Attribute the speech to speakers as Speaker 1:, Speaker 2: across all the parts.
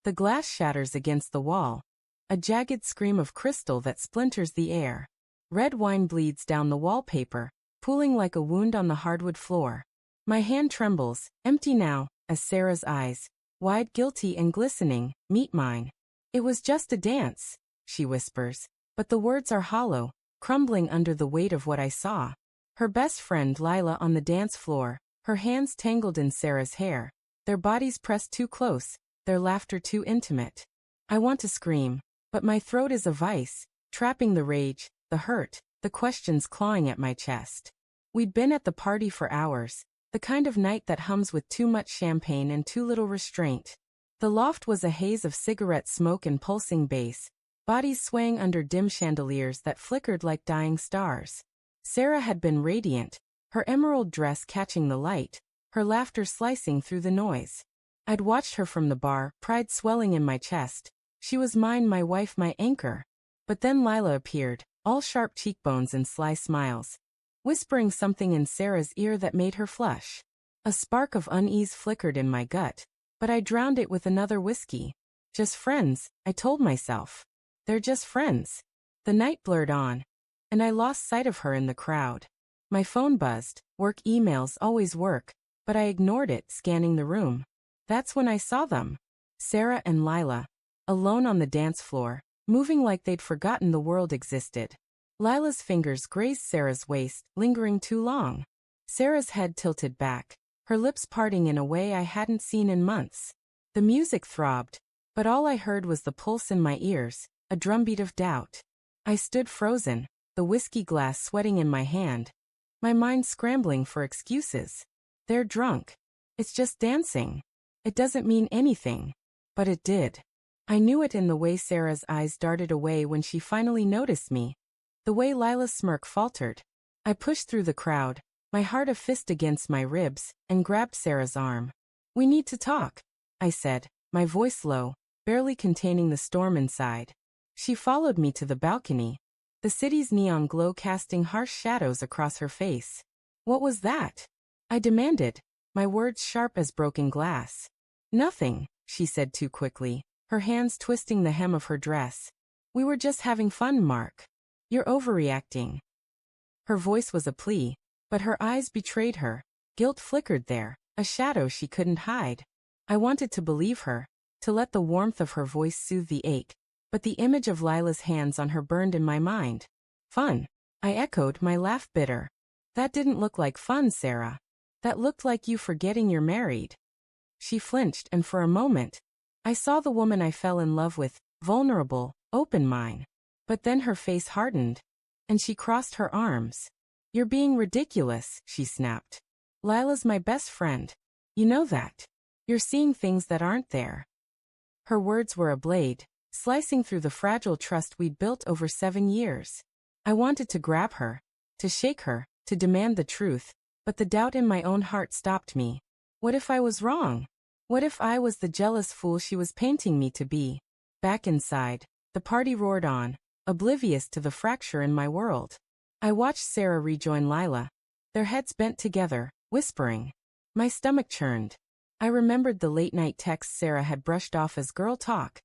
Speaker 1: The glass shatters against the wall. A jagged scream of crystal that splinters the air. Red wine bleeds down the wallpaper, pooling like a wound on the hardwood floor. My hand trembles, empty now, as Sarah's eyes, wide, guilty and glistening, meet mine. It was just a dance, she whispers, but the words are hollow, crumbling under the weight of what I saw. Her best friend Lila on the dance floor, her hands tangled in Sarah's hair, their bodies pressed too close, their laughter too intimate. I want to scream, but my throat is a vice, trapping the rage, the hurt, the questions clawing at my chest. We'd been at the party for hours, the kind of night that hums with too much champagne and too little restraint. The loft was a haze of cigarette smoke and pulsing bass, bodies swaying under dim chandeliers that flickered like dying stars. Sarah had been radiant, her emerald dress catching the light, her laughter slicing through the noise. I'd watched her from the bar, pride swelling in my chest. She was mine, my wife, my anchor. But then Lila appeared, all sharp cheekbones and sly smiles, whispering something in Sarah's ear that made her flush. A spark of unease flickered in my gut, but I drowned it with another whiskey. Just friends, I told myself. They're just friends. The night blurred on, and I lost sight of her in the crowd. My phone buzzed, work emails always work, but I ignored it, scanning the room. That's when I saw them. Sarah and Lila, alone on the dance floor, moving like they'd forgotten the world existed. Lila's fingers grazed Sarah's waist, lingering too long. Sarah's head tilted back, her lips parting in a way I hadn't seen in months. The music throbbed, but all I heard was the pulse in my ears, a drumbeat of doubt. I stood frozen, the whiskey glass sweating in my hand, my mind scrambling for excuses. They're drunk. It's just dancing. It doesn't mean anything. But it did. I knew it in the way Sarah's eyes darted away when she finally noticed me, the way Lila's smirk faltered. I pushed through the crowd, my heart a fist against my ribs, and grabbed Sarah's arm. "We need to talk," I said, my voice low, barely containing the storm inside. She followed me to the balcony, the city's neon glow casting harsh shadows across her face. "What was that?" I demanded, my words sharp as broken glass. "Nothing," she said too quickly, her hands twisting the hem of her dress. "We were just having fun, Mark. You're overreacting." Her voice was a plea, but her eyes betrayed her. Guilt flickered there, a shadow she couldn't hide. I wanted to believe her, to let the warmth of her voice soothe the ache, but the image of Lila's hands on her burned in my mind. "Fun," I echoed, my laugh bitter. "That didn't look like fun, Sarah. That looked like you forgetting you're married." She flinched, and for a moment, I saw the woman I fell in love with, vulnerable, open mine. But then her face hardened, and she crossed her arms. "You're being ridiculous," she snapped. "Lila's my best friend. You know that. You're seeing things that aren't there." Her words were a blade, slicing through the fragile trust we'd built over 7 years. I wanted to grab her, to shake her, to demand the truth, but the doubt in my own heart stopped me. What if I was wrong? What if I was the jealous fool she was painting me to be? Back inside, the party roared on, oblivious to the fracture in my world. I watched Sarah rejoin Lila, their heads bent together, whispering. My stomach churned. I remembered the late-night texts Sarah had brushed off as girl talk.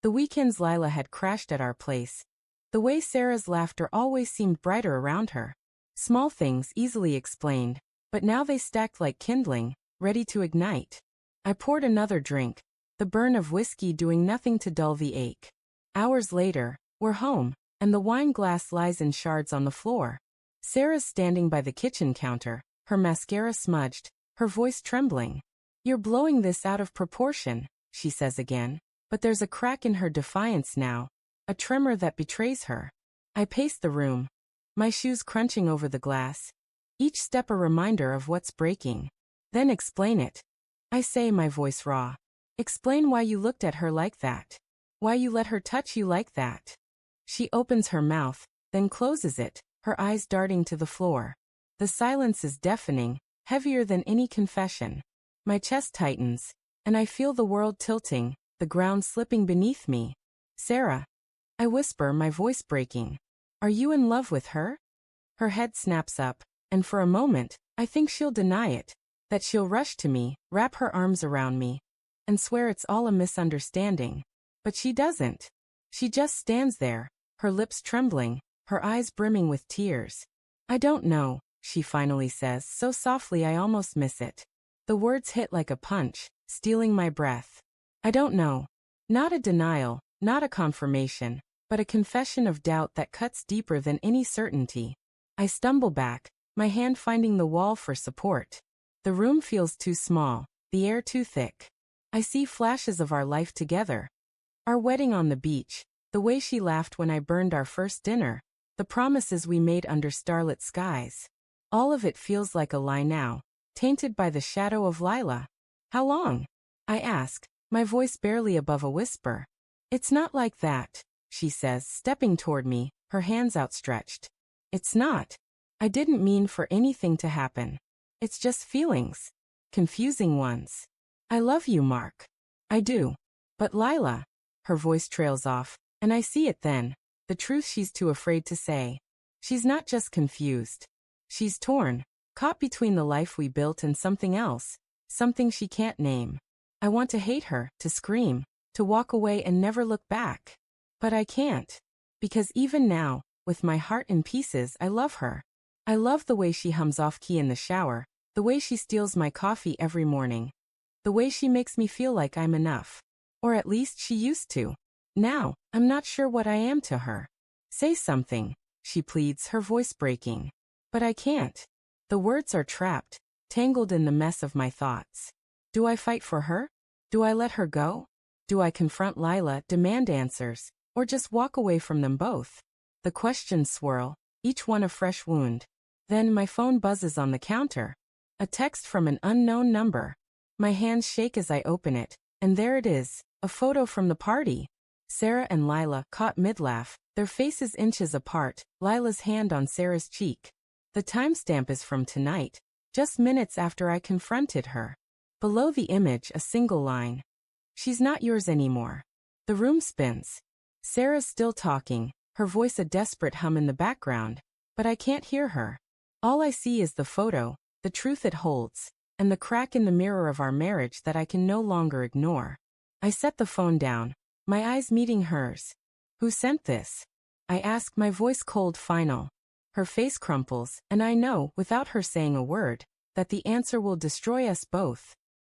Speaker 1: The weekends Lila had crashed at our place. The way Sarah's laughter always seemed brighter around her. Small things easily explained, but now they stacked like kindling, ready to ignite. I poured another drink, the burn of whiskey doing nothing to dull the ache. Hours later, we're home, and the wine glass lies in shards on the floor. Sarah's standing by the kitchen counter, her mascara smudged, her voice trembling. "You're blowing this out of proportion," she says again, but there's a crack in her defiance now, a tremor that betrays her. I pace the room, my shoes crunching over the glass, each step a reminder of what's breaking. "Then explain it," I say, my voice raw. "Explain why you looked at her like that. Why you let her touch you like that." She opens her mouth, then closes it, her eyes darting to the floor. The silence is deafening, heavier than any confession. My chest tightens, and I feel the world tilting, the ground slipping beneath me. "Sarah," I whisper, my voice breaking. "Are you in love with her?" Her head snaps up, and for a moment, I think she'll deny it, that she'll rush to me, wrap her arms around me. and swear it's all a misunderstanding. But she doesn't. She just stands there, her lips trembling, her eyes brimming with tears. I don't know, she finally says so softly I almost miss it. The words hit like a punch, stealing my breath. I don't know. Not a denial, not a confirmation, but a confession of doubt that cuts deeper than any certainty. I stumble back, my hand finding the wall for support. The room feels too small, the air too thick. I see flashes of our life together. Our wedding on the beach, the way she laughed when I burned our first dinner, the promises we made under starlit skies. All of it feels like a lie now, tainted by the shadow of Lila. How long? I ask, my voice barely above a whisper. It's not like that, she says, stepping toward me, her hands outstretched. It's not. I didn't mean for anything to happen. It's just feelings. Confusing ones. I love you, Mark. I do. But Lila. Her voice trails off, and I see it then. The truth she's too afraid to say. She's not just confused. She's torn, caught between the life we built and something else, something she can't name. I want to hate her, to scream, to walk away and never look back. But I can't. Because even now, with my heart in pieces, I love her. I love the way she hums off-key in the shower, the way she steals my coffee every morning, the way she makes me feel like I'm enough. Or at least she used to. Now, I'm not sure what I am to her. Say something, she pleads, her voice breaking. But I can't. The words are trapped, tangled in the mess of my thoughts. Do I fight for her? Do I let her go? Do I confront Lila, demand answers, or just walk away from them both? The questions swirl, each one a fresh wound. Then my phone buzzes on the counter. A text from an unknown number. My hands shake as I open it, and there it is, a photo from the party. Sarah and Lila caught mid-laugh, their faces inches apart, Lila's hand on Sarah's cheek. The timestamp is from tonight, just minutes after I confronted her. Below the image, a single line. She's not yours anymore. The room spins. Sarah's still talking, her voice a desperate hum in the background, but I can't hear her. All I see is the photo, the truth it holds, and the crack in the mirror of our marriage that I can no longer ignore. I set the phone down, my eyes meeting hers. Who sent this? I ask, my voice cold, final. Her face crumples, and I know, without her saying a word, that the answer will destroy us both.